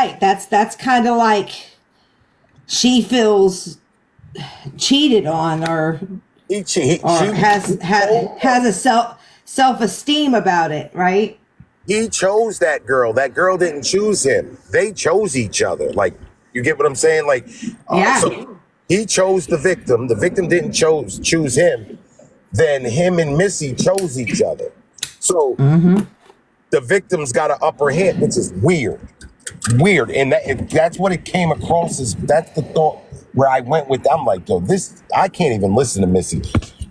Right. That's kind of like she feels cheated on, or She has a self-esteem about it, right? he chose that girl. That girl didn't choose him. They chose each other. Like, you get what I'm saying? Like, Yeah. so he chose the victim. The victim didn't choose him. Then him and Missy chose each other. So the victim's got an upper hand, which is weird. Weird. And that's what it came across as. That's the thought where I went with. I'm like, yo, this, I can't even listen to Missy.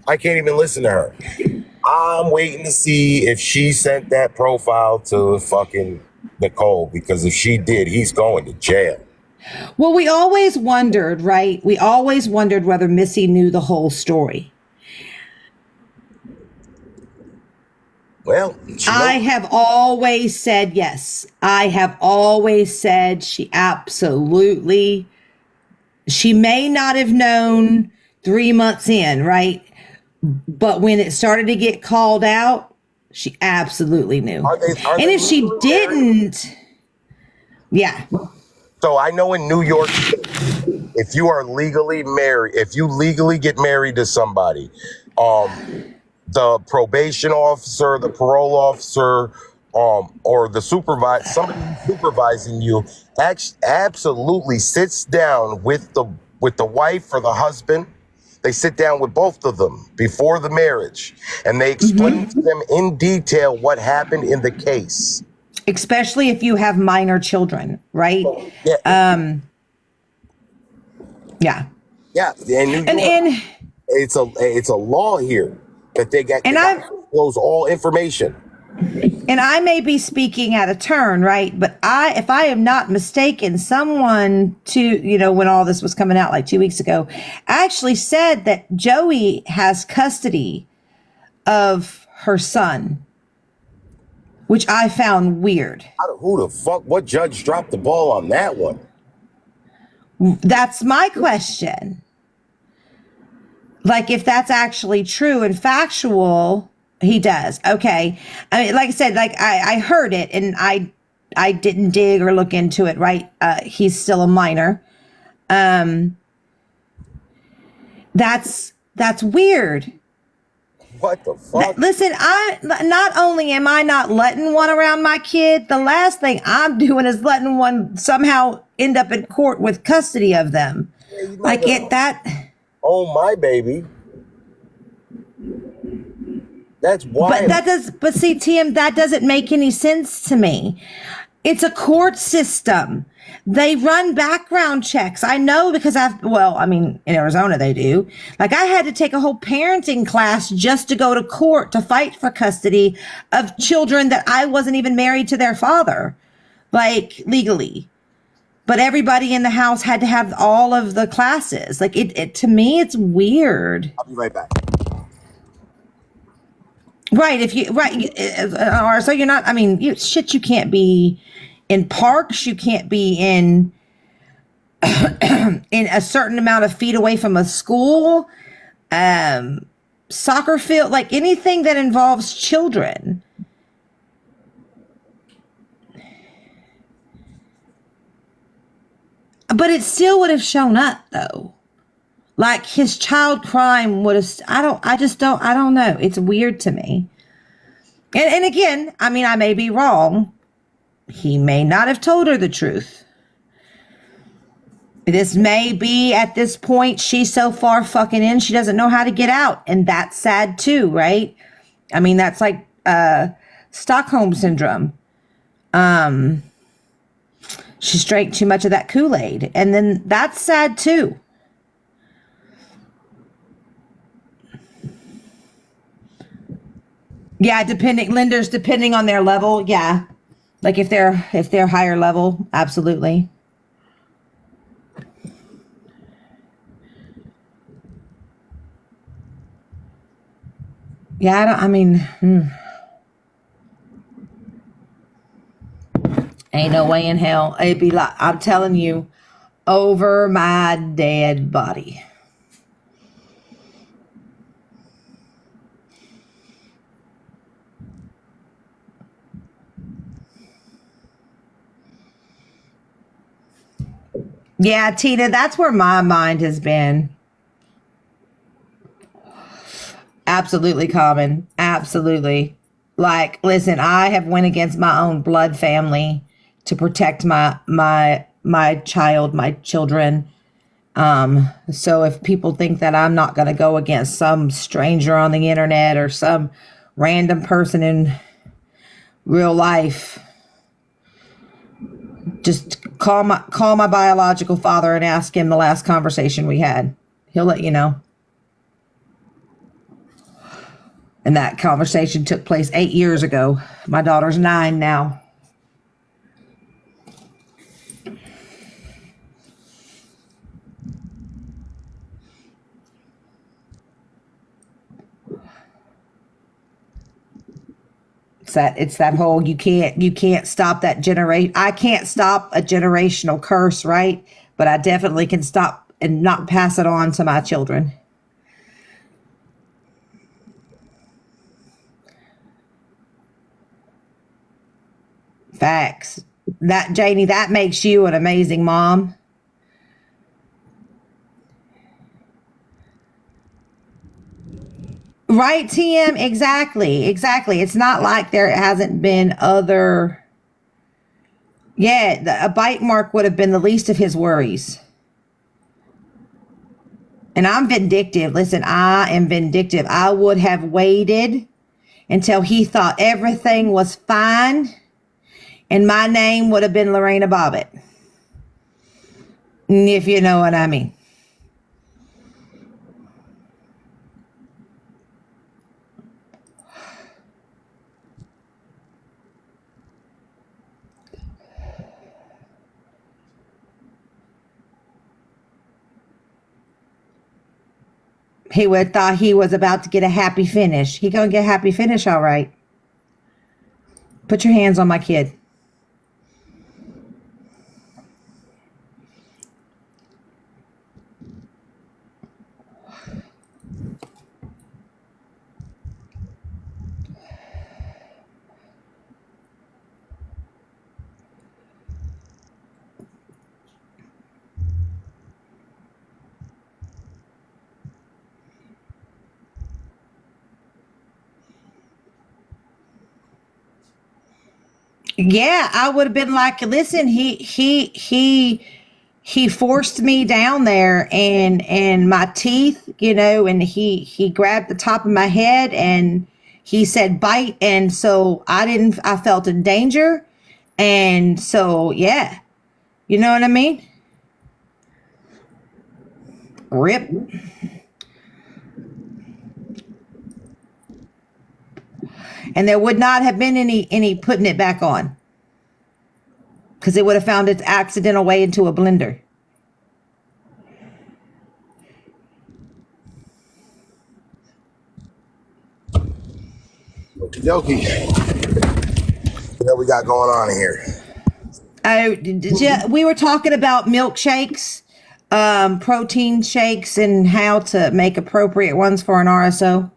I can't even listen to her. I'm waiting to see if she sent that profile to fucking Nicole, because if she did, he's going to jail. Well, we always wondered, right? We always wondered whether Missy knew the whole story. Well, I have always said yes. I have always said she absolutely, she may not have known 3 months in, right? But when it started to get called out, she absolutely knew. are And they if she legally married? didn't, yeah. So I know in New York, if you are legally married, if you legally get married to somebody, the probation officer, the parole officer, or the supervisor, somebody who's supervising you, absolutely sits down with the wife or the husband. They sit down with both of them before the marriage, and they explain to them in detail what happened in the case. Especially if you have minor children, right? Yeah, Yeah. yeah. In New And York, and it's a law here that they and got to I disclose all information. and I may be speaking out of turn, right? But if I am not mistaken, someone when all this was coming out like 2 weeks ago, actually said that Joey has custody of her son, which I found weird. Who the fuck? What judge dropped the ball on that one? That's my question. Like, if that's actually true and factual, he does. Okay. I mean, like I said, like I heard it and I didn't dig or look into it, right? He's still a minor. That's weird. What the fuck? Listen, I not only am I not letting one around my kid, the last thing I'm doing is letting one somehow end up in court with custody of them. Yeah, you I never get that. own my baby. That's wild. But see, Tim, that doesn't make any sense to me. It's a court system. They run background checks. I know because I mean, in Arizona they do. Like, I had to take a whole parenting class just to go to court to fight for custody of children that I wasn't even married to their father, like, legally. But everybody in the house had to have all of the classes. Like, it to me, it's weird. I'll be right back. Right. Or so you're not, I mean, you can't be in parks. You can't be in a certain amount of feet away from a school, soccer field, like anything that involves children. But it still would have shown up though. Like, his child crime would have, I don't know. It's weird to me. And again, I mean, I may be wrong. He may not have told her the truth. This may be, at this point, she's so far fucking in, she doesn't know how to get out. And that's sad too, right? I mean, that's like Stockholm syndrome. She drank too much of that Kool-Aid. And then that's sad too. Yeah, lenders, depending on their level. Yeah. Like, if they're higher level, absolutely. Yeah, ain't no way in hell. It'd be like, I'm telling you, over my dead body. Yeah, Tina, that's where my mind has been. Absolutely common. Absolutely. Like, listen, I have went against my own blood family to protect my child, my children. So if people think that I'm not going to go against some stranger on the internet or some random person in real life, just call my biological father and ask him the last conversation we had. He'll let you know. And that conversation took place 8 years ago. My daughter's 9 now. It's that whole you can't stop that generation. I can't stop a generational curse, right? But I definitely can stop and not pass it on to my children. Facts. That Janie, that makes you an amazing mom. Right, TM? Exactly. Exactly. It's not like there hasn't been other. Yeah, a bite mark would have been the least of his worries. And I'm vindictive. Listen, I am vindictive. I would have waited until he thought everything was fine and my name would have been Lorena Bobbitt, if you know what I mean. He would have thought he was about to get a happy finish. He gonna get a happy finish, all right. Put your hands on my kid. Yeah, I would have been like, listen, he forced me down there and my teeth, and he grabbed the top of my head and he said bite, and so I felt in danger. And so yeah, you know what I mean? Rip. And there would not have been any putting it back on because it would have found its accidental way into a blender. Okie dokie. What we got going on here? We were talking about milkshakes, protein shakes, and how to make appropriate ones for an RSO.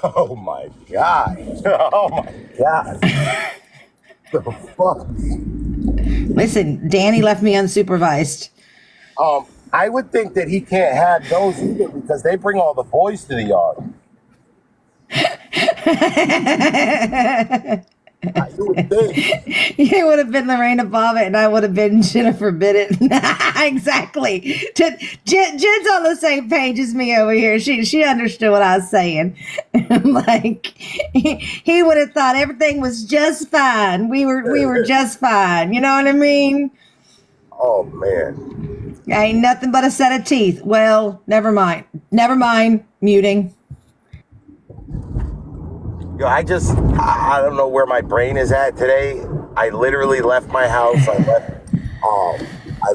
Oh my god. Oh my god. The fuck? Listen, Danny left me unsupervised. I would think that he can't have those either because they bring all the boys to the yard. You would think. You would have been Lorena Bobbitt, and I would have been Jennifer Bennett. Exactly. Jen's on the same page as me over here. She understood what I was saying. Like he would have thought everything was just fine. We were just fine. You know what I mean? Oh man. Ain't nothing but a set of teeth. Well, never mind. Never mind. Muting. Yo, I don't know where my brain is at today. I literally left my house. I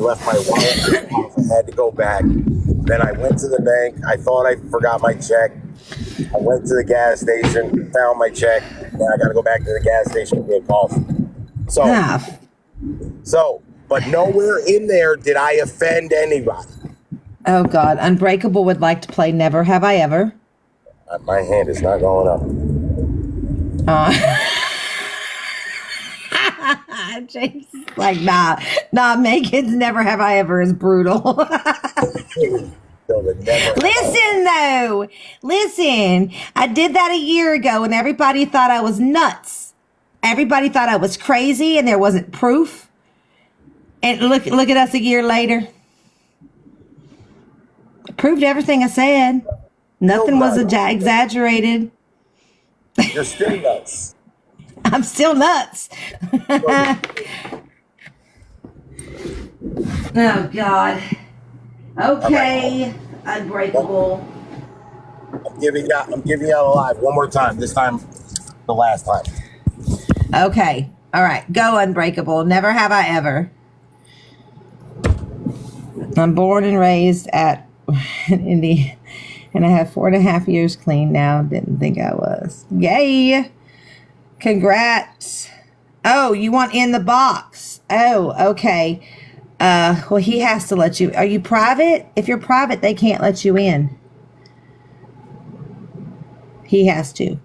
left my wallet at the house. I had to go back. Then I went to the bank. I thought I forgot my check. I went to the gas station, found my check. Then I got to go back to the gas station and get coffee. But nowhere in there did I offend anybody. Oh God, Unbreakable would like to play Never Have I Ever. My hand is not going up. James is like, nah, Megan's never have I ever is brutal. Listen, though. Listen, I did that a year ago and everybody thought I was nuts. Everybody thought I was crazy and there wasn't proof. And look at us a year later. I proved everything I said. Nothing was exaggerated. You're still nuts. I'm still nuts. Oh, God. Okay. Unbreakable. I'm giving y'all a live one more time. This time, the last time. Okay. All right. Go, Unbreakable. Never have I ever. I'm born and raised at Indy, and I have 4.5 years clean now. Didn't think I was. Yay. Congrats. Oh, you want in the box. Oh, okay. Well, he has to let you. Are you private? If you're private, they can't let you in. He has to.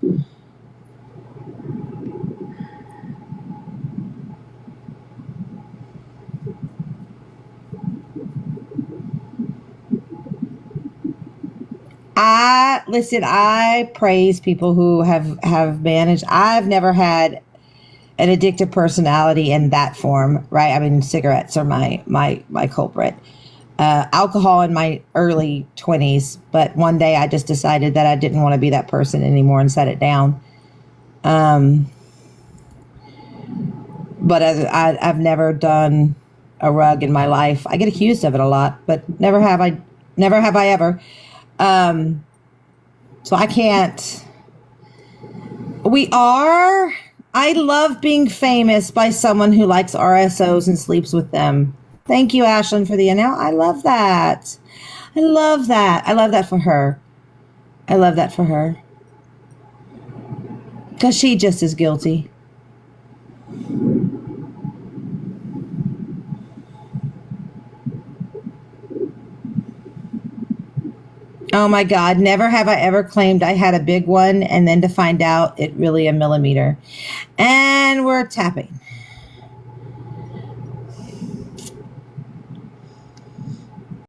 I praise people who have managed. I've never had an addictive personality in that form, right? I mean, cigarettes are my culprit. Alcohol in my early 20s, but one day I just decided that I didn't want to be that person anymore and set it down. But I've never done a rug in my life. I get accused of it a lot, but never have I ever. So I can't. I love being famous by someone who likes RSOs and sleeps with them. Thank you, Ashlyn, for the announcement. I love that. I love that. I love that for her. I love that for her. Because she just is guilty. Oh my God, never have I ever claimed I had a big one and then to find out it really a millimeter. And we're tapping.